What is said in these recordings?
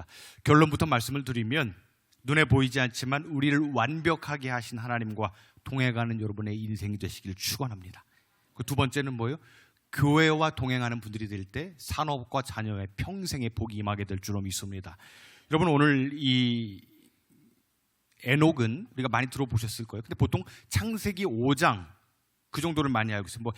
있습니다. 결론부터 말씀을 드리면 눈에 보이지 않지만 우리를 완벽하게 하신 하나님과 동행하는 여러분의 인생이 되시길 축원합니다. 그 두 번째는 뭐예요? 교회와 동행하는 분들이 될 때 산업과 자녀의 평생의 복이 임하게 될 줄로 믿습니다. 여러분, 오늘 이 에녹은 우리가 많이 들어보셨을 거예요. 근데 보통 창세기 5장 그 정도를 많이 알고 있어요. 뭐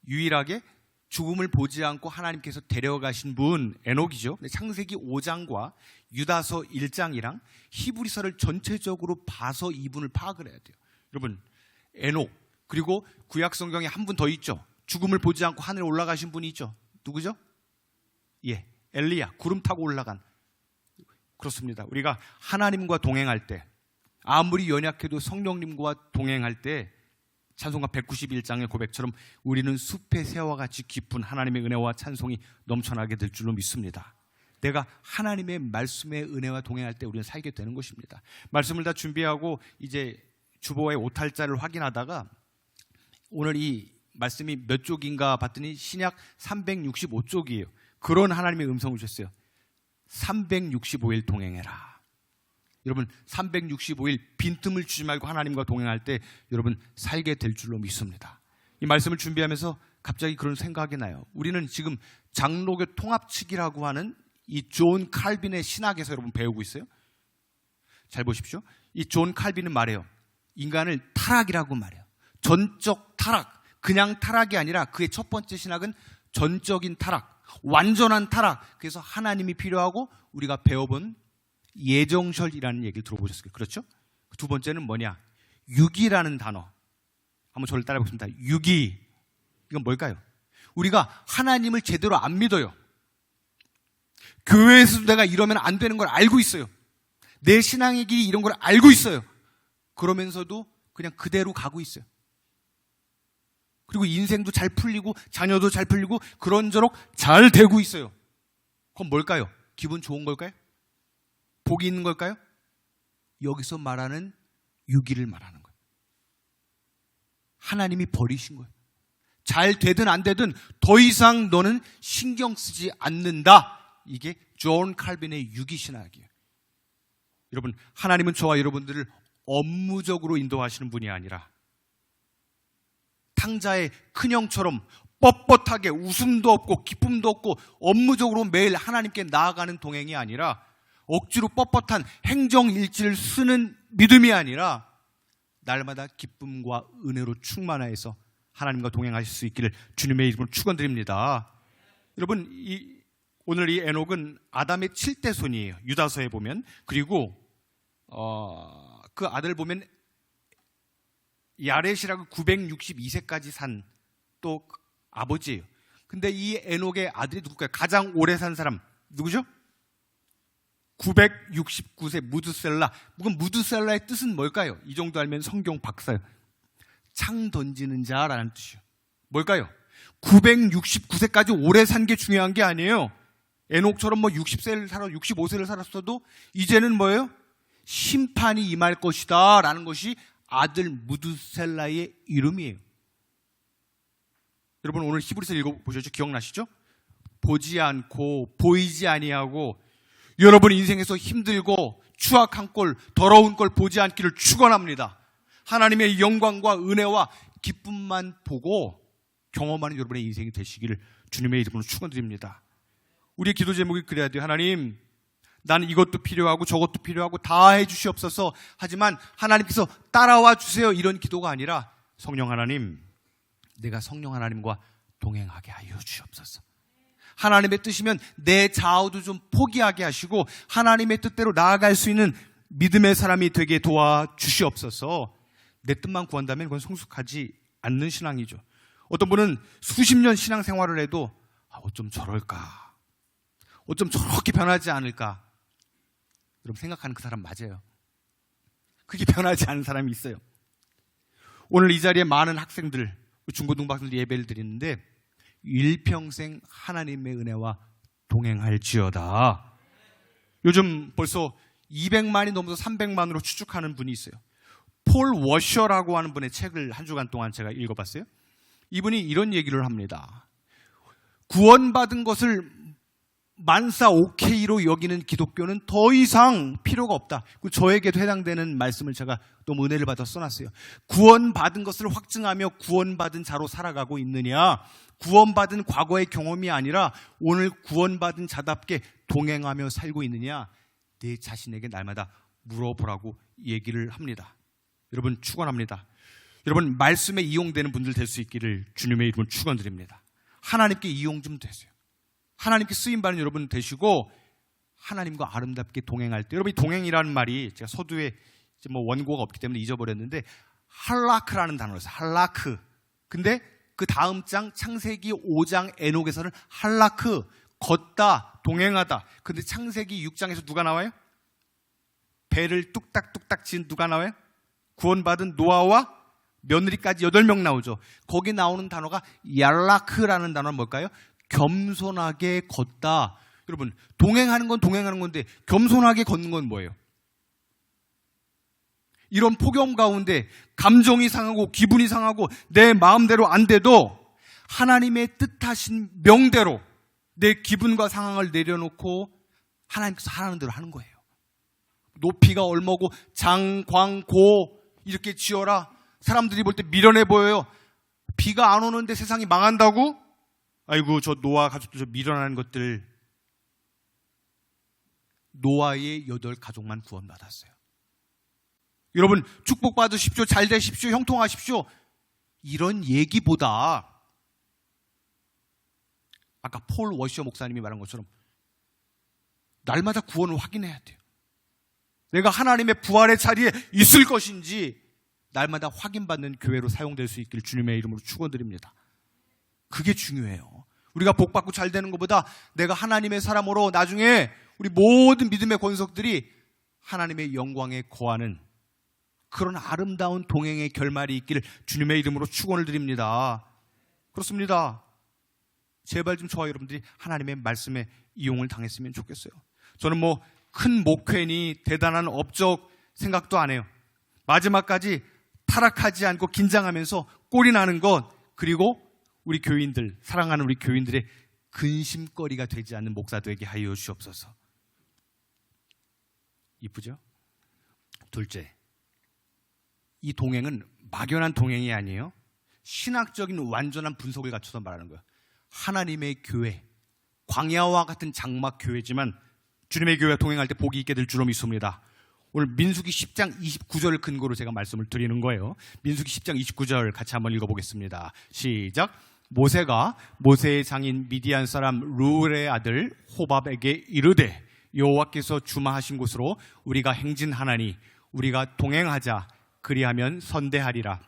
유일하게 죽음을 보지 않고 하나님께서 데려가신 분 에녹이죠. 근데 창세기 5장과 유다서 1장이랑 히브리서를 전체적으로 봐서 이분을 파악을 해야 돼요. 여러분, 에녹, 그리고 구약 성경에 한 분 더 있죠. 죽음을 보지 않고 하늘에 올라가신 분이 있죠. 누구죠? 예, 엘리야, 구름 타고 올라간. 그렇습니다. 우리가 하나님과 동행할 때, 아무리 연약해도 성령님과 동행할 때 찬송가 191장의 고백처럼 우리는 숲의 새와 같이 깊은 하나님의 은혜와 찬송이 넘쳐나게 될 줄로 믿습니다. 내가 하나님의 말씀의 은혜와 동행할 때 우리는 살게 되는 것입니다. 말씀을 다 준비하고 이제 주보의 오탈자를 확인하다가 오늘 이 말씀이 몇 쪽인가 봤더니 신약 365쪽이에요. 그런 하나님의 음성을 주셨어요. 365일 동행해라. 여러분, 365일 빈틈을 주지 말고 하나님과 동행할 때 여러분 살게 될 줄로 믿습니다. 이 말씀을 준비하면서 갑자기 그런 생각이 나요. 우리는 지금 장로교 통합측이라고 하는 이 존 칼빈의 신학에서 여러분 배우고 있어요. 잘 보십시오. 이 존 칼빈은 말해요. 인간을 타락이라고 말해요. 전적 타락, 그냥 타락이 아니라 그의 첫 번째 신학은 전적인 타락, 완전한 타락. 그래서 하나님이 필요하고 우리가 배워본 예정설이라는 얘기를 들어보셨을 거예요. 그렇죠? 두 번째는 뭐냐? 유기라는 단어. 한번 저를 따라해 보겠습니다. 유기. 이건 뭘까요? 우리가 하나님을 제대로 안 믿어요. 교회에서도 내가 이러면 안 되는 걸 알고 있어요. 내 신앙의 길이 이런 걸 알고 있어요. 그러면서도 그냥 그대로 가고 있어요. 그리고 인생도 잘 풀리고 자녀도 잘 풀리고 그런저럭 잘 되고 있어요. 그건 뭘까요? 기분 좋은 걸까요? 복이 있는 걸까요? 여기서 말하는 유기를 말하는 거예요. 하나님이 버리신 거예요. 잘 되든 안 되든 더 이상 너는 신경 쓰지 않는다. 이게 존 칼빈의 유기신학이에요. 여러분, 하나님은 저와 여러분들을 업무적으로 인도하시는 분이 아니라 탕자의 큰형처럼 뻣뻣하게 웃음도 없고 기쁨도 없고 업무적으로 매일 하나님께 나아가는 동행이 아니라 억지로 뻣뻣한 행정일지를 쓰는 믿음이 아니라 날마다 기쁨과 은혜로 충만하여서 하나님과 동행하실 수 있기를 주님의 이름으로 축원드립니다. 여러분, 오늘 이 에녹은 아담의 7대 손이에요. 유다서에 보면. 그리고 그 아들 보면 야렛이라고 962세까지 산 또 아버지예요. 근데 이 에녹의 아들이 누굴까요? 가장 오래 산 사람 누구죠? 969세 무드셀라. 무드셀라의 뜻은 뭘까요? 이 정도 알면 성경 박사예요. 창 던지는 자라는 뜻이에요. 뭘까요? 969세까지 오래 산 게 중요한 게 아니에요. 에녹처럼 뭐 60세를 살아 65세를 살았어도 이제는 뭐예요? 심판이 임할 것이다 라는 것이 아들 무드셀라의 이름이에요. 여러분, 오늘 히브리서 읽어보셨죠? 기억나시죠? 보지 않고 보이지 아니하고 여러분 인생에서 힘들고 추악한 꼴, 더러운 꼴 보지 않기를 축원합니다. 하나님의 영광과 은혜와 기쁨만 보고 경험하는 여러분의 인생이 되시기를 주님의 이름으로 축원드립니다. 우리의 기도 제목이 그래야 돼요. 하나님, 나는 이것도 필요하고 저것도 필요하고 다 해주시옵소서. 하지만 하나님께서 따라와 주세요. 이런 기도가 아니라 성령 하나님, 내가 성령 하나님과 동행하게 하여 주시옵소서. 하나님의 뜻이면 내 좌우도 좀 포기하게 하시고 하나님의 뜻대로 나아갈 수 있는 믿음의 사람이 되게 도와주시옵소서. 내 뜻만 구한다면 그건 성숙하지 않는 신앙이죠. 어떤 분은 수십 년 신앙생활을 해도 어쩜 저럴까, 어쩜 저렇게 변하지 않을까, 여러분 생각하는 그 사람 맞아요. 그게 변하지 않은 사람이 있어요. 오늘 이 자리에 많은 학생들, 중고등학생들 예배를 드리는데 일평생 하나님의 은혜와 동행할지어다. 요즘 벌써 200만이 넘어서 300만으로 추측하는 분이 있어요. 폴 워셔라고 하는 분의 책을 한 주간 동안 제가 읽어봤어요. 이분이 이런 얘기를 합니다. 구원받은 것을 만사 오케이로 여기는 기독교는 더 이상 필요가 없다. 저에게도 해당되는 말씀을 제가 너무 은혜를 받아 써놨어요. 구원받은 것을 확증하며 구원받은 자로 살아가고 있느냐, 구원받은 과거의 경험이 아니라 오늘 구원받은 자답게 동행하며 살고 있느냐, 내 자신에게 날마다 물어보라고 얘기를 합니다. 여러분 축원합니다. 여러분 말씀에 이용되는 분들 될 수 있기를 주님의 이름으로 축원드립니다. 하나님께 이용 좀 되세요. 하나님께 쓰임받는 여러분 되시고 하나님과 아름답게 동행할 때, 여러분 이 동행이라는 말이 제가 서두에 뭐 원고가 없기 때문에 잊어버렸는데 할라크라는 단어를 써요. 할라크. 근데 그 다음 장 창세기 5장 에녹에서는 할라크, 걷다, 동행하다. 근데 창세기 6장에서 누가 나와요? 배를 뚝딱뚝딱 지은 누가 나와요? 구원받은 노아와 며느리까지 8명 나오죠. 거기 나오는 단어가 얄라크라는 단어는 뭘까요? 겸손하게 걷다. 여러분 동행하는 건 동행하는 건데 겸손하게 걷는 건 뭐예요? 이런 폭염 가운데 감정이 상하고 기분이 상하고 내 마음대로 안 돼도 하나님의 뜻하신 명대로 내 기분과 상황을 내려놓고 하나님께서 하라는 대로 하는 거예요. 높이가 얼마고 장광고 이렇게 지어라. 사람들이 볼 때 미련해 보여요. 비가 안 오는데 세상이 망한다고? 아이고 저 노아 가족들 저 미련한 것들. 노아의 8가족만 구원받았어요. 여러분 축복받으십시오. 잘 되십시오. 형통하십시오. 이런 얘기보다 아까 폴 워셔 목사님이 말한 것처럼 날마다 구원을 확인해야 돼요. 내가 하나님의 부활의 자리에 있을 것인지 날마다 확인받는 교회로 사용될 수 있기를 주님의 이름으로 축원드립니다. 그게 중요해요. 우리가 복받고 잘 되는 것보다 내가 하나님의 사람으로 나중에 우리 모든 믿음의 권속들이 하나님의 영광에 거하는 그런 아름다운 동행의 결말이 있기를 주님의 이름으로 축원을 드립니다. 그렇습니다. 제발 좀 저와 여러분들이 하나님의 말씀에 이용을 당했으면 좋겠어요. 저는 뭐 큰 목회니 대단한 업적 생각도 안 해요. 마지막까지 타락하지 않고 긴장하면서 꼴이 나는 것, 그리고 우리 교인들, 사랑하는 우리 교인들의 근심거리가 되지 않는 목사 되게 하여 주시옵소서. 이쁘죠? 둘째, 이 동행은 막연한 동행이 아니에요. 신학적인 완전한 분석을 갖춰서 말하는 거예요. 하나님의 교회, 광야와 같은 장막 교회지만 주님의 교회와 동행할 때 복이 있게 될 줄로 믿습니다. 오늘 민수기 10장 29절을 근거로 제가 말씀을 드리는 거예요. 민수기 10장 29절 같이 한번 읽어보겠습니다. 시작. 모세가 모세의 장인 미디안 사람 르우엘의 아들 호밥에게 이르되 여호와께서 주마하신 곳으로 우리가 행진하나니 우리가 동행하자. 그리하면 선대하리라.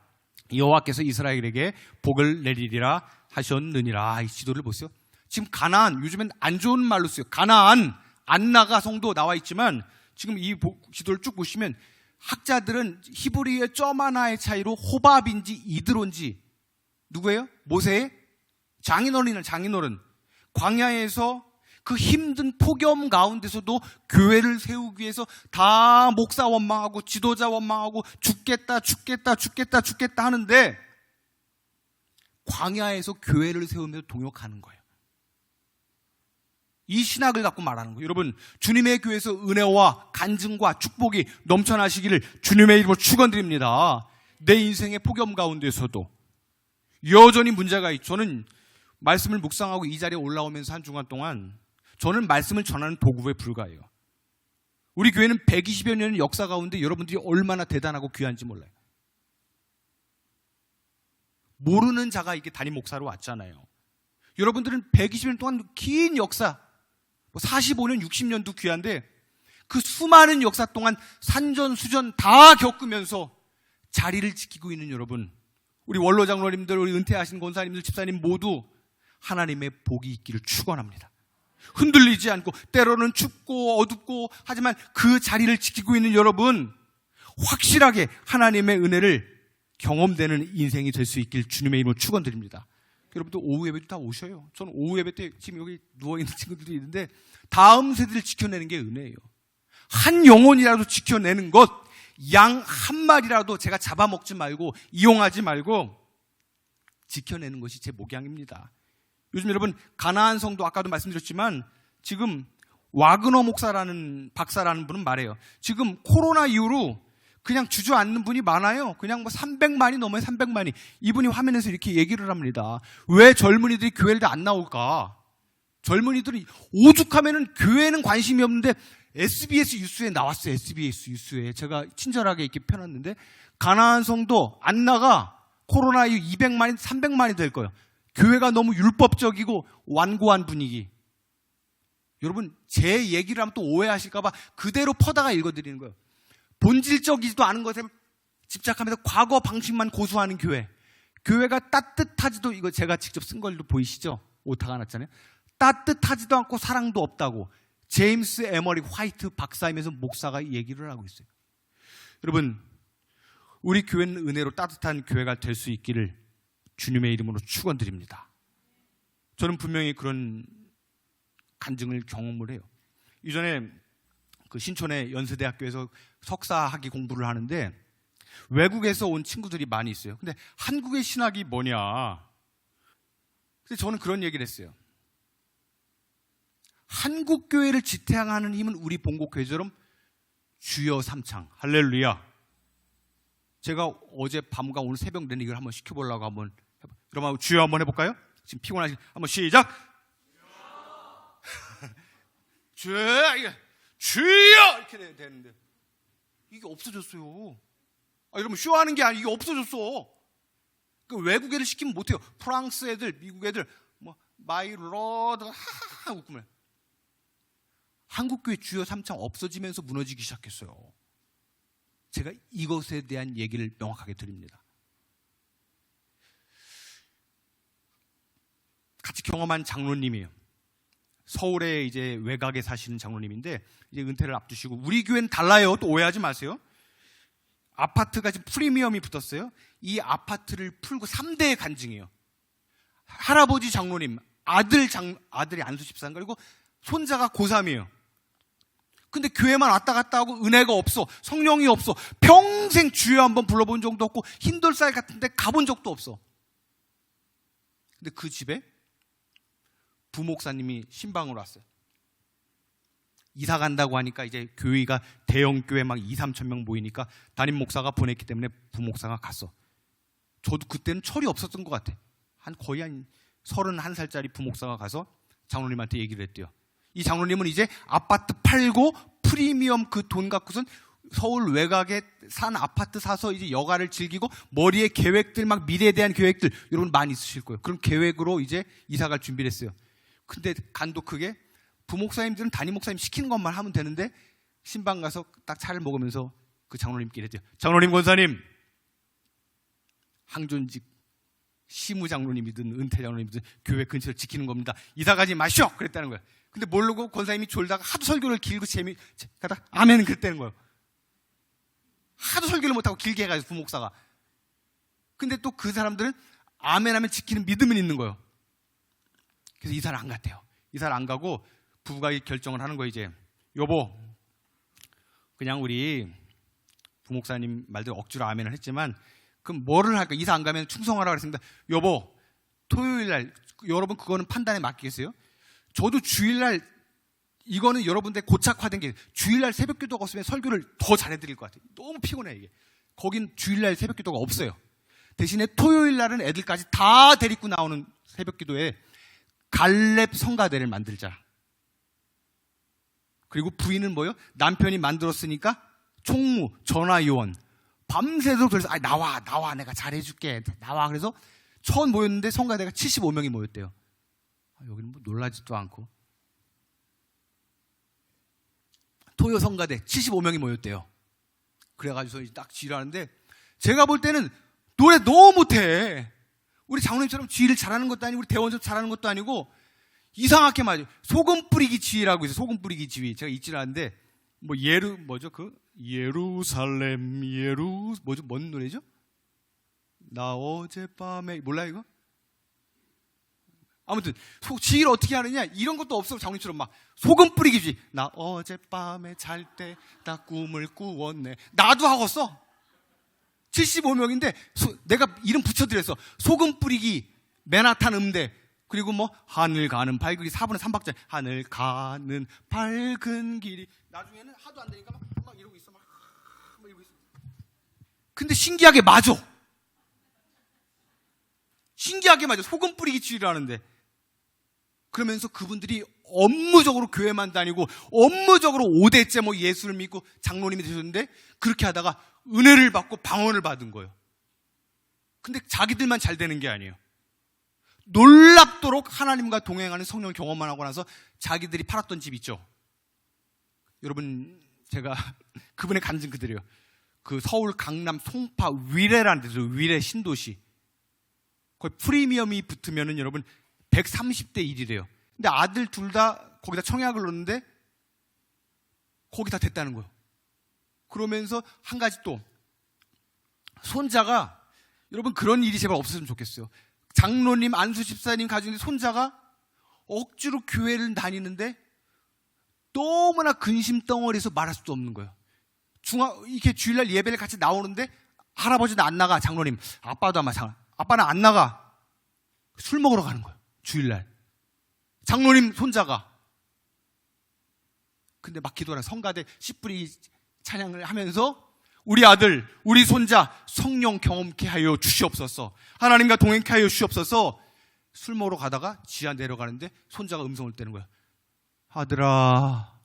여호와께서 이스라엘에게 복을 내리리라 하셨느니라. 이 지도를 보세요. 지금 가나안, 요즘엔 안 좋은 말로 써요. 가나안, 안나가 성도 나와 있지만 지금 이 지도를 쭉 보시면 학자들은 히브리의 점 하나의 차이로 호밥인지 이드론지 누구예요? 모세의 장인어른이나 장인어른. 광야에서 그 힘든 폭염 가운데서도 교회를 세우기 위해서 다 목사 원망하고 지도자 원망하고 죽겠다 하는데 광야에서 교회를 세우면서 동역하는 거예요. 이 신학을 갖고 말하는 거예요. 여러분 주님의 교회에서 은혜와 간증과 축복이 넘쳐나시기를 주님의 이름으로 축원드립니다. 내 인생의 폭염 가운데서도 여전히 문제가 있죠. 저는 말씀을 묵상하고 이 자리에 올라오면서 한 주간 동안 저는 말씀을 전하는 도구에 불과해요. 우리 교회는 120여 년의 역사 가운데 여러분들이 얼마나 대단하고 귀한지 몰라요. 모르는 자가 이게 담임 목사로 왔잖아요. 여러분들은 120년 동안 긴 역사, 45년, 60년도 귀한데 그 수많은 역사 동안 산전수전 다 겪으면서 자리를 지키고 있는 여러분, 우리 원로 장로님들, 우리 은퇴하신 권사님들, 집사님 모두 하나님의 복이 있기를 축원합니다. 흔들리지 않고 때로는 춥고 어둡고 하지만 그 자리를 지키고 있는 여러분, 확실하게 하나님의 은혜를 경험되는 인생이 될 수 있길 주님의 이름으로 축원드립니다. 여러분들 오후 예배도 다 오셔요. 저는 오후 예배 때 지금 여기 누워있는 친구들이 있는데 다음 세대를 지켜내는 게 은혜예요. 한 영혼이라도 지켜내는 것, 양 한 마리라도 제가 잡아먹지 말고 이용하지 말고 지켜내는 것이 제 목양입니다. 요즘 여러분 가나안 성도 아까도 말씀드렸지만 지금 와그너 목사라는 박사라는 분은 말해요. 지금 코로나 이후로 그냥 주저앉는 분이 많아요. 그냥 뭐 300만이 넘어요. 300만이. 이분이 화면에서 이렇게 얘기를 합니다. 왜 젊은이들이 교회를 안 나올까? 젊은이들이 오죽하면은 교회는 관심이 없는데 SBS 뉴스에 나왔어요. SBS 뉴스에. 제가 친절하게 이렇게 펴놨는데 가나안 성도 안 나가. 코로나 이후 200만이 300만이 될 거예요. 교회가 너무 율법적이고 완고한 분위기. 여러분 제 얘기를 하면 또 오해하실까 봐 그대로 퍼다가 읽어드리는 거예요. 본질적이지도 않은 것에 집착하면서 과거 방식만 고수하는 교회. 교회가 따뜻하지도, 이거 제가 직접 쓴 걸로 보이시죠? 오타가 났잖아요. 따뜻하지도 않고 사랑도 없다고 제임스 에머리 화이트 박사이면서 목사가 얘기를 하고 있어요. 여러분 우리 교회는 은혜로 따뜻한 교회가 될 수 있기를 주님의 이름으로 축원드립니다. 저는 분명히 그런 간증을 경험을 해요. 이전에 그 신촌의 연세대학교에서 석사학위 공부를 하는데 외국에서 온 친구들이 많이 있어요. 근데 한국의 신학이 뭐냐? 근데 저는 그런 얘기를 했어요. 한국 교회를 지탱하는 힘은 우리 본국교회처럼 주여 삼창 할렐루야. 제가 어제 밤과 오늘 새벽 내내 이걸 한번 시켜보려고 한번 해봐. 그럼 주여 한번 해볼까요? 지금 피곤하시 한번 시작. 주여 이렇게 되는데 이게 없어졌어요. 여러분 쇼하는 게 아니고 이게 없어졌어. 그 외국 애들 시키면 못해요. 프랑스 애들, 미국 애들 뭐 마이 로드 하하 웃으면 한국교회 주여 삼창 없어지면서 무너지기 시작했어요. 제가 이것에 대한 얘기를 명확하게 드립니다. 같이 경험한 장로님이에요. 서울에 이제 외곽에 사시는 장로님인데 이제 은퇴를 앞두시고 우리 교회는 달라요. 또 오해하지 마세요. 아파트가 지금 프리미엄이 붙었어요. 이 아파트를 풀고 3대의 간증이에요. 할아버지 장로님, 아들이 안수 집사인가 그리고 손자가 고3이에요. 근데 교회만 왔다 갔다 하고 은혜가 없어. 성령이 없어. 평생 주여 한번 불러본 적도 없고 흰돌살 같은데 가본 적도 없어. 근데 그 집에 부목사님이 신방으로 왔어요. 이사 간다고 하니까 이제 교회가 대형 교회 막 2-3천 명 모이니까 담임 목사가 보냈기 때문에 부목사가 갔어. 저도 그때는 철이 없었던 것 같아. 거의 한 31살짜리 부목사가 가서 장로님한테 얘기를 했대요. 이 장로님은 이제 아파트 팔고 프리미엄 그 돈 갖고선 서울 외곽에 산 아파트 사서 이제 여가를 즐기고 머리에 계획들 막 미래에 대한 계획들 여러분 많이 있으실 거예요. 그런 계획으로 이제 이사갈 준비를 했어요. 근데 간도 크게 부목사님들은 담임 목사님 시키는 것만 하면 되는데 신방 가서 딱 차를 먹으면서 그 장로님께 이랬대요. 장로님 권사님 항존직 시무 장로님이든 은퇴 장로님이든 교회 근처를 지키는 겁니다. 이사 가지 마시오 그랬다는 거예요. 근데 모르고 권사님이 졸다가 하도 설교를 길고 가다 아멘 그랬다는 거예요. 하도 설교를 못하고 길게 해가지고 부목사가. 근데 또 그 사람들은 아멘 하면 지키는 믿음은 있는 거예요. 그래서 이사를 안 갔대요. 이사를 안 가고 부부가 결정을 하는 거예요. 이제 여보 그냥 우리 부목사님 말대로 억지로 아멘을 했지만 그럼 뭐를 할까? 이사 안 가면 충성하라고 그랬습니다. 여보 토요일날 여러분 그거는 판단에 맡기겠어요? 저도 주일날 이거는 여러분들 고착화된 게 주일날 새벽기도가 없으면 설교를 더 잘해드릴 것 같아요. 너무 피곤해 이게. 거긴 주일날 새벽기도가 없어요. 대신에 토요일날은 애들까지 다 데리고 나오는 새벽기도에 갈렙 성가대를 만들자. 그리고 부인은 뭐요? 남편이 만들었으니까 총무, 전화요원 밤새도록 그래서 나와 내가 잘해줄게 나와. 그래서 처음 모였는데 성가대가 75명이 모였대요. 여기는 뭐 놀라지도 않고 토요 성가대 75명이 모였대요. 그래가지고 딱 지휘를 하는데 제가 볼 때는 노래 너무 못해. 우리 장로님처럼 지휘를 잘하는 것도 아니고 우리 대원처럼 잘하는 것도 아니고 이상하게 맞아요. 소금 뿌리기 지휘라고 있어요. 소금 뿌리기 지휘. 제가 잊질 않는데 뭐 예루살렘 뭔 노래죠? 나 어젯밤에 몰라요 이거? 아무튼 지휘를 어떻게 하느냐 이런 것도 없어. 장로님처럼 막 소금 뿌리기 지휘. 나 어젯밤에 잘 때 나 꿈을 꾸었네. 나도 하겠어. 75명인데 내가 이름 붙여드렸어. 소금 뿌리기 맨하탄 음대 그리고 뭐 하늘 가는 밝은 길 4분의 3박자 하늘 가는 밝은 길이 나중에는 하도 안 되니까 막 이러고 있어 막 이러고 있어. 근데 신기하게 맞아. 신기하게 맞아. 소금 뿌리기 치료를 하는데. 그러면서 그분들이 업무적으로 교회만 다니고 업무적으로 5대째 뭐 예수를 믿고 장로님이 되셨는데 그렇게 하다가 은혜를 받고 방언을 받은 거예요. 근데 자기들만 잘 되는 게 아니에요. 놀랍도록 하나님과 동행하는 성령 경험만 하고 나서 자기들이 팔았던 집 있죠. 여러분 제가 그분의 간증 그대로요. 그 서울 강남 송파 위례라는 데서 위례 신도시 거의 프리미엄이 붙으면은 여러분 130대 1이래요. 근데 아들 둘 다 거기다 청약을 넣었는데 거기 다 됐다는 거예요. 그러면서 한 가지 또 손자가 여러분 그런 일이 제발 없었으면 좋겠어요. 장로님, 안수 집사님 가정에 손자가 억지로 교회를 다니는데 너무나 근심 덩어리에서 말할 수도 없는 거예요. 이렇게 주일날 예배를 같이 나오는데 할아버지는 안 나가. 장로님, 아빠도 아마 아빠는 안 나가. 술 먹으러 가는 거예요. 주일날. 장로님 손자가. 근데 막 기도하라 성가대 10불이 찬양을 하면서 우리 아들, 우리 손자 성령 경험케 하여 주시옵소서. 하나님과 동행케 하여 주시옵소서. 술 먹으러 가다가 지하 내려가는데 손자가 음성을 떼는 거야. 아들아,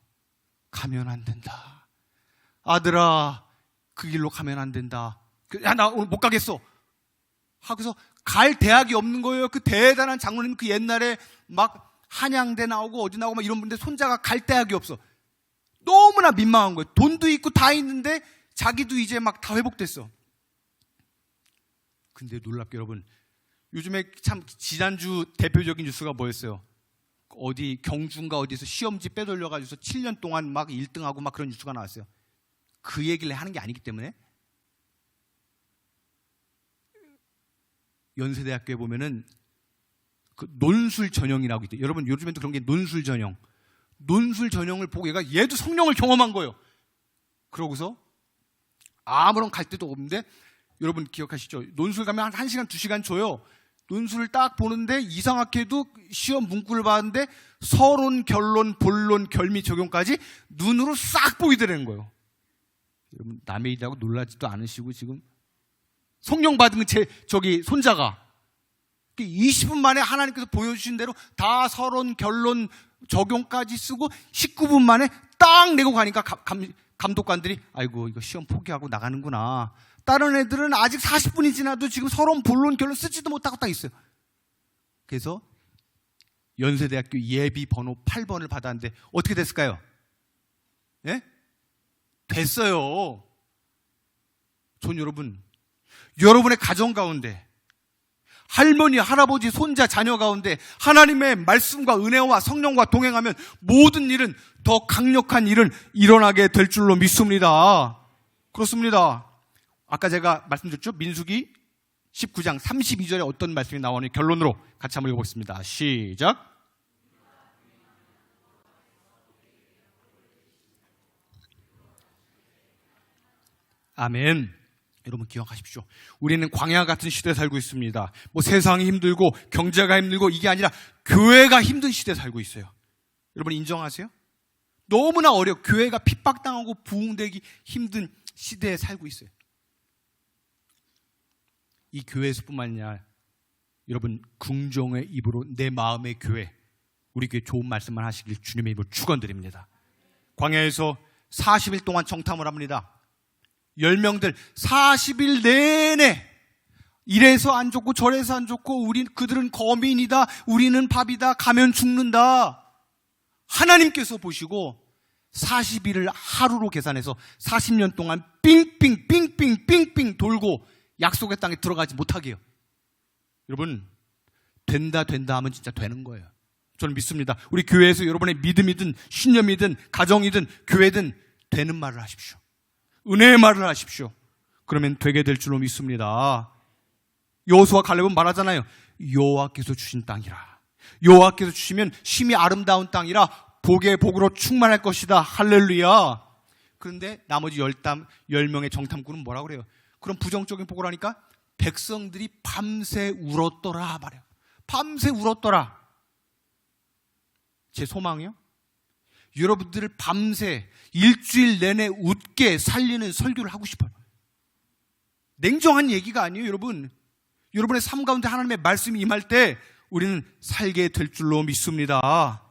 가면 안 된다. 아들아, 그 길로 가면 안 된다. 야, 나 오늘 못 가겠어. 하고서 갈 대학이 없는 거예요. 그 대단한 장로님 그 옛날에 막 한양대 나오고 어디 나오고 막 이런 분인데 손자가 갈 대학이 없어. 너무나 민망한 거예요. 돈도 있고 다 있는데 자기도 이제 막 다 회복됐어. 근데 놀랍게 여러분, 요즘에 참 지난주 대표적인 뉴스가 뭐였어요? 어디 경주인가 어디서 시험지 빼돌려가지고서 7년 동안 막 1등하고 막 그런 뉴스가 나왔어요. 그 얘기를 하는 게 아니기 때문에 연세대학교에 보면은 그 논술 전형이라고 있대요. 여러분 요즘에도 그런 게 논술 전형. 논술 전형을 보고 얘도 성령을 경험한 거예요. 그러고서 아무런 갈데도 없는데 여러분 기억하시죠? 논술 가면 한 1시간, 2시간 줘요. 논술을 딱 보는데 이상하게도 시험 문구를 봤는데 서론, 결론, 본론, 결미, 적용까지 눈으로 싹 보이더라는 거예요. 여러분 남의 일이라고 놀라지도 않으시고 지금 성령 받은 저기 손자가 20분 만에 하나님께서 보여주신 대로 다 서론, 결론, 적용까지 쓰고 19분 만에 딱 내고 가니까 감독관들이 아이고 이거 시험 포기하고 나가는구나. 다른 애들은 아직 40분이 지나도 지금 서론, 본론, 결론 쓰지도 못하고 딱 있어요. 그래서 연세대학교 예비 번호 8번을 받았는데 어떻게 됐을까요? 예? 됐어요. 전 여러분의 가정 가운데 할머니, 할아버지, 손자, 자녀 가운데 하나님의 말씀과 은혜와 성령과 동행하면 모든 일은 더 강력한 일은 일어나게 될 줄로 믿습니다. 그렇습니다. 아까 제가 말씀드렸죠? 민수기 19장 32절에 어떤 말씀이 나오니 결론으로 같이 한번 읽어보겠습니다. 시작. 아멘. 여러분 기억하십시오. 우리는 광야 같은 시대에 살고 있습니다. 뭐 세상이 힘들고 경제가 힘들고 이게 아니라 교회가 힘든 시대에 살고 있어요. 여러분 인정하세요? 너무나 교회가 핍박당하고 부흥되기 힘든 시대에 살고 있어요. 이 교회에서뿐만 아니라 여러분 긍정의 입으로 내 마음의 교회, 우리 교회 좋은 말씀만 하시길 주님의 입으로 축원드립니다. 광야에서 40일 동안 정탐을 합니다. 10명들 40일 내내 이래서 안 좋고 저래서 안 좋고 그들은 거민이다, 우리는 밥이다, 가면 죽는다. 하나님께서 보시고 40일을 하루로 계산해서 40년 동안 삥삥 돌고 약속의 땅에 들어가지 못하게 해요. 여러분 된다 하면 진짜 되는 거예요. 저는 믿습니다. 우리 교회에서 여러분의 믿음이든 신념이든 가정이든 교회든 되는 말을 하십시오. 은혜의 말을 하십시오. 그러면 되게 될 줄로 믿습니다. 여호수아 갈렙은 말하잖아요. 여호와께서 주신 땅이라. 여호와께서 주시면 심히 아름다운 땅이라 복의 복으로 충만할 것이다. 할렐루야. 그런데 나머지 10명의 정탐꾼은 뭐라고 그래요? 그럼 부정적인 복을 하니까 백성들이 밤새 울었더라 말이에요. 밤새 울었더라. 제 소망이요? 여러분들을 밤새 일주일 내내 웃게 살리는 설교를 하고 싶어요. 냉정한 얘기가 아니에요, 여러분. 여러분의 삶 가운데 하나님의 말씀이 임할 때 우리는 살게 될 줄로 믿습니다.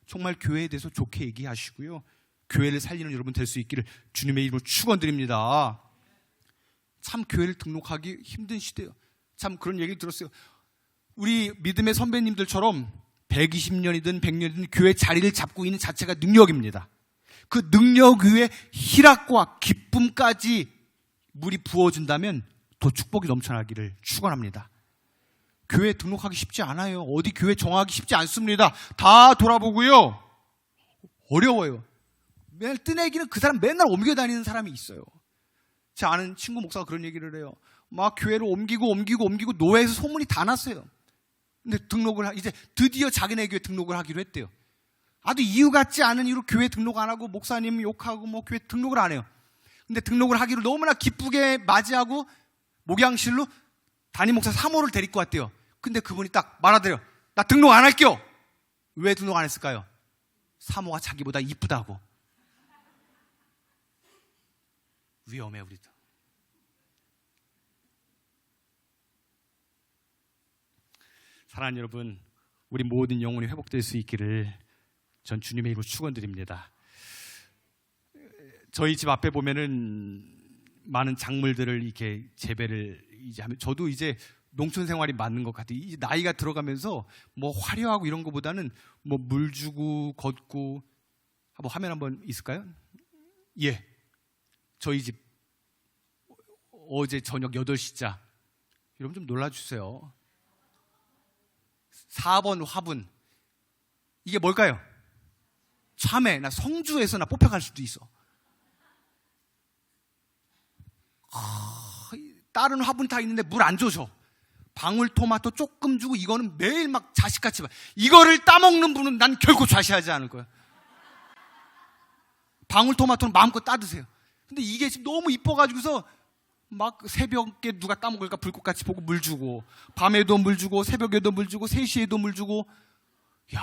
정말 교회에 대해서 좋게 얘기하시고요. 교회를 살리는 여러분 될 수 있기를 주님의 이름으로 축원드립니다. 참 교회를 등록하기 힘든 시대예요. 참 그런 얘기 들었어요. 우리 믿음의 선배님들처럼 120년이든 100년이든 교회 자리를 잡고 있는 자체가 능력입니다. 그 능력 위에 희락과 기쁨까지 물이 부어준다면 더 축복이 넘쳐나기를 축원합니다. 교회 등록하기 쉽지 않아요. 어디 교회 정하기 쉽지 않습니다. 다 돌아보고요. 어려워요. 맨날 뜨내기는 그 사람 맨날 옮겨 다니는 사람이 있어요. 제 아는 친구 목사가 그런 얘기를 해요. 막 교회를 옮기고 노회에서 소문이 다 났어요. 근데 이제 드디어 자기네 교회 등록을 하기로 했대요. 아주 이유 같지 않은 이유로 교회 등록 안 하고 목사님 욕하고 뭐 교회 등록을 안 해요. 근데 등록을 하기로 너무나 기쁘게 맞이하고 목양실로 담임 목사 사모를 데리고 왔대요. 근데 그분이 딱 말하더래요. 나 등록 안 할게요. 왜 등록 안 했을까요? 사모가 자기보다 이쁘다고. 위험해, 우리도. 사랑하는 여러분, 우리 모든 영혼이 회복될 수 있기를 전 주님의 이름으로 축원드립니다. 저희 집 앞에 보면은 많은 작물들을 이렇게 재배를 이제 하면, 저도 이제 농촌 생활이 맞는 것 같아요. 이제 나이가 들어가면서 뭐 화려하고 이런 것보다는 뭐 물 주고 걷고. 한번 화면 한번 있을까요? 예. 저희 집 어제 저녁 8시자. 여러분 좀 놀라주세요. 4번 화분. 이게 뭘까요? 참외. 나 성주에서 나 뽑혀갈 수도 있어. 다른 화분 다 있는데 물 안 줘서 방울토마토 조금 주고 이거는 매일 막 자식같이 봐. 이거를 따먹는 분은 난 결코 좌시하지 않을 거야. 방울토마토는 마음껏 따드세요. 근데 이게 지금 너무 이뻐가지고서 막 새벽에 누가 따먹을까 불꽃같이 보고 물 주고, 밤에도 물 주고, 새벽에도 물 주고, 3시에도 물 주고. 야,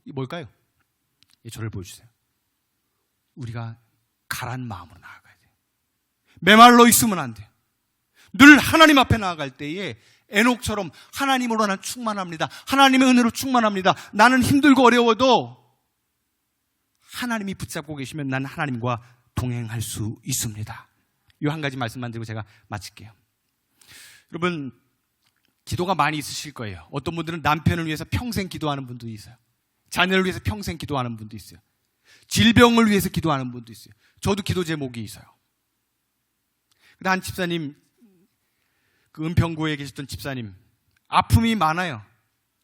이게 뭘까요? 저를 보여주세요. 우리가 가란 마음으로 나아가야 돼요. 메말라 있으면 안 돼요. 늘 하나님 앞에 나아갈 때에 에녹처럼 하나님으로 난 충만합니다. 하나님의 은혜로 충만합니다. 나는 힘들고 어려워도 하나님이 붙잡고 계시면 난 하나님과 동행할 수 있습니다. 이 한 가지 말씀만 드리고 제가 마칠게요. 여러분, 기도가 많이 있으실 거예요. 어떤 분들은 남편을 위해서 평생 기도하는 분도 있어요. 자녀를 위해서 평생 기도하는 분도 있어요. 질병을 위해서 기도하는 분도 있어요. 저도 기도 제목이 있어요. 근데 한 집사님, 그 은평구에 계셨던 집사님, 아픔이 많아요.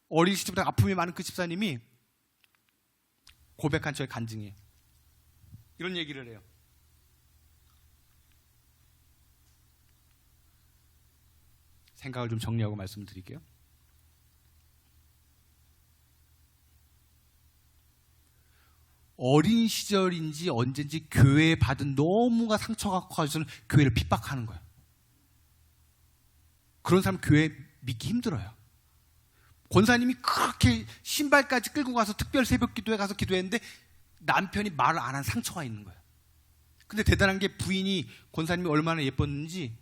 어린 시절부터 아픔이 많은 그 집사님이 고백한 저의 간증이에요. 이런 얘기를 해요. 생각을 좀 정리하고 말씀드릴게요. 어린 시절인지 언젠지 교회에 받은 너무가 상처가 커져서는 교회를 핍박하는 거예요. 그런 사람 교회 믿기 힘들어요. 권사님이 그렇게 신발까지 끌고 가서 특별 새벽 기도에 가서 기도했는데 남편이 말을 안 한 상처가 있는 거예요. 근데 대단한 게 부인이 권사님이 얼마나 예뻤는지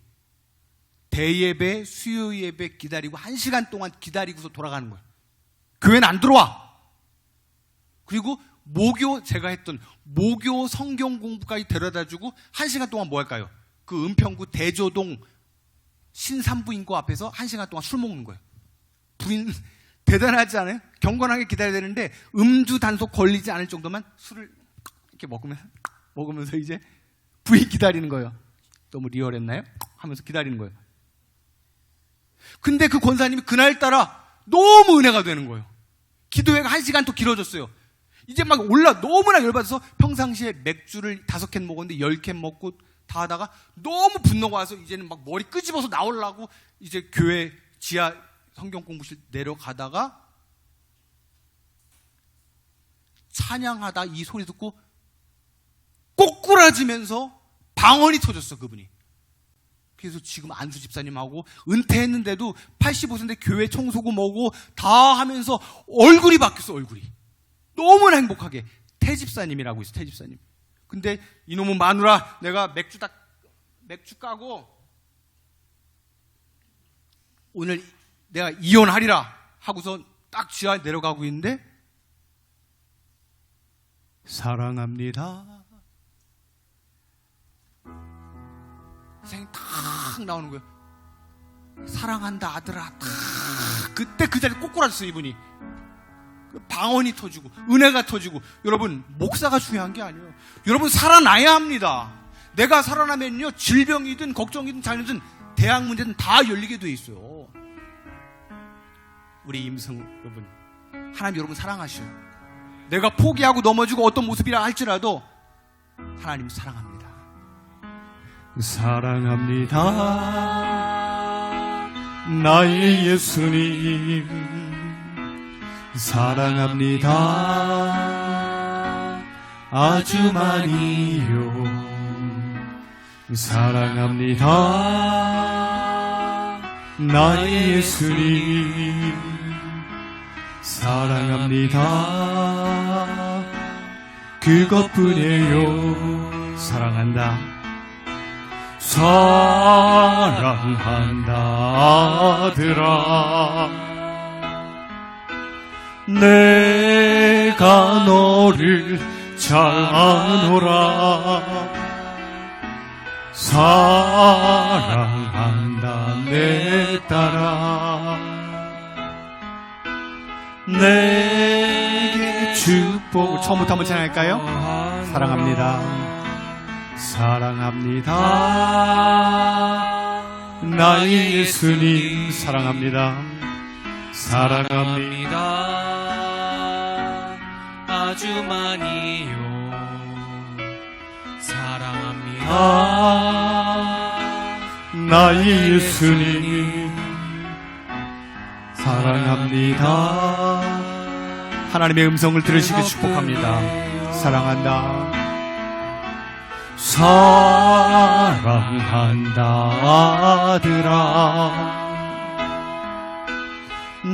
대예배, 수요예배 기다리고 1시간 동안 기다리고서 돌아가는 거예요. 교회는 안 들어와. 그리고 제가 했던 모교 성경 공부까지 데려다주고 1시간 동안 뭐 할까요? 그 은평구 대조동 신산부인과 앞에서 1시간 동안 술 먹는 거예요. 부인 대단하지 않아요? 경건하게 기다려야 되는데 음주 단속 걸리지 않을 정도만 술을 이렇게 먹으면서 이제 부인 기다리는 거예요. 너무 리얼했나요? 하면서 기다리는 거예요. 근데 그 권사님이 그날따라 너무 은혜가 되는 거예요. 기도회가 1시간 더 길어졌어요. 이제 막 너무나 열받아서 평상시에 맥주를 5캔 먹었는데 10캔 먹고 다 하다가 너무 분노가 와서 이제는 막 머리 끄집어서 나오려고 이제 교회 지하 성경 공부실 내려가다가 찬양하다 이 소리 듣고 꼬꾸라지면서 방언이 터졌어, 그분이. 그래서 지금 안수 집사님하고 은퇴했는데도 85세인데 교회 청소고 뭐고 다 하면서 얼굴이 바뀌었어. 얼굴이 너무나 행복하게. 태집사님이라고 있어. 태집사님. 근데 이놈은 마누라, 내가 맥주 까고 오늘 내가 이혼하리라 하고서 딱 지하 내려가고 있는데 사랑합니다 생이 탁 나오는 거예요. 사랑한다 아들아. 탁. 그때 그 자리에 꼬꾸라졌어. 이분이 방언이 터지고 은혜가 터지고. 여러분, 목사가 중요한 게 아니에요. 여러분, 살아나야 합니다. 내가 살아나면요, 질병이든 걱정이든 자녀든 대학 문제든 다 열리게 돼 있어요. 우리 임성 여러분, 하나님 여러분 사랑하셔요. 내가 포기하고 넘어지고 어떤 모습이라 할지라도 하나님 사랑합니다. 사랑합니다 나의 예수님. 사랑합니다 아주 많이요. 사랑합니다 나의 예수님. 사랑합니다 그것뿐이에요. 사랑한다. 사랑한다 아들아. 내가 너를 잘 아노라. 사랑한다 내 딸아. 내게 축복을 처음부터 한번 찬양할까요? 사랑합니다. 사랑합니다 나의 예수님. 사랑합니다. 사랑합니다 아주 많이요. 사랑합니다 나의 예수님. 사랑합니다. 하나님의 음성을 들으시길 축복합니다. 사랑한다. 사랑한다 아들아.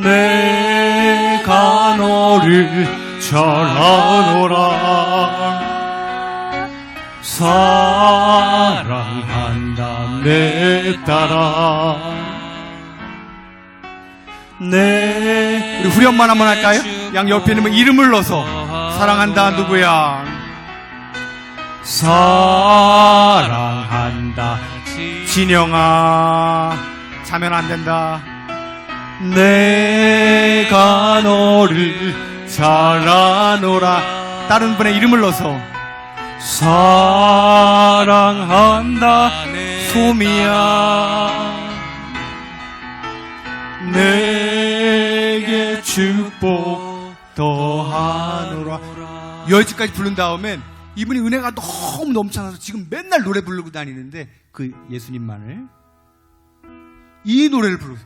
내가 너를 잘 아노라. 사랑한다 내 딸아. 우리 후렴만 한번 할까요? 양 옆에 있는 이름을 넣어서 사랑한다. 누구야? 사랑한다 진영아. 자면 안 된다. 내가 너를 잘 아노라. 다른 분의 이름을 넣어서 사랑한다 소미야. 내게 축복 더하노라. 여기까지 부른 다음엔 이분이 은혜가 너무 넘쳐나서 지금 맨날 노래 부르고 다니는데 그 예수님만을 이 노래를 부르고,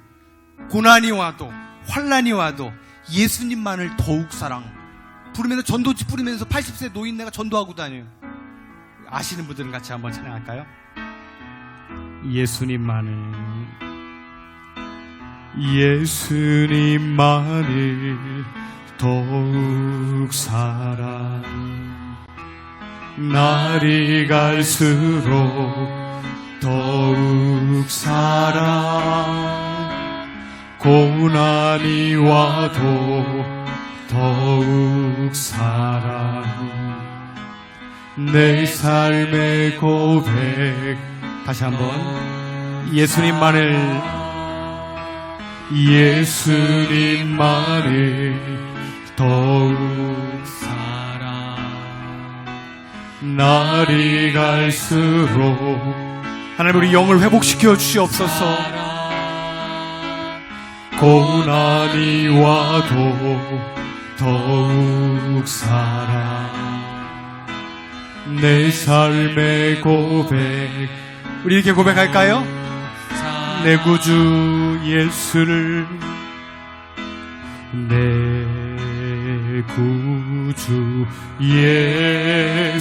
고난이 와도 환난이 와도 예수님만을 더욱 사랑 부르면서 전도지 뿌리면서 80세 노인네가 전도하고 다녀요. 아시는 분들은 같이 한번 찬양할까요? 예수님만을 예수님만을 더욱 사랑. 날이 갈수록 더욱 사랑. 고난이 와도 더욱 사랑. 내 삶의 고백. 다시 한번 예수님만을 더욱 사랑. 날이 갈수록 하나님 우리 영을 회복시켜 주시옵소서. 고난이 와도 더욱 사랑. 내 삶의 고백. 우리 이렇게 고백할까요? 내 구주 예수를, 내 구주 예수를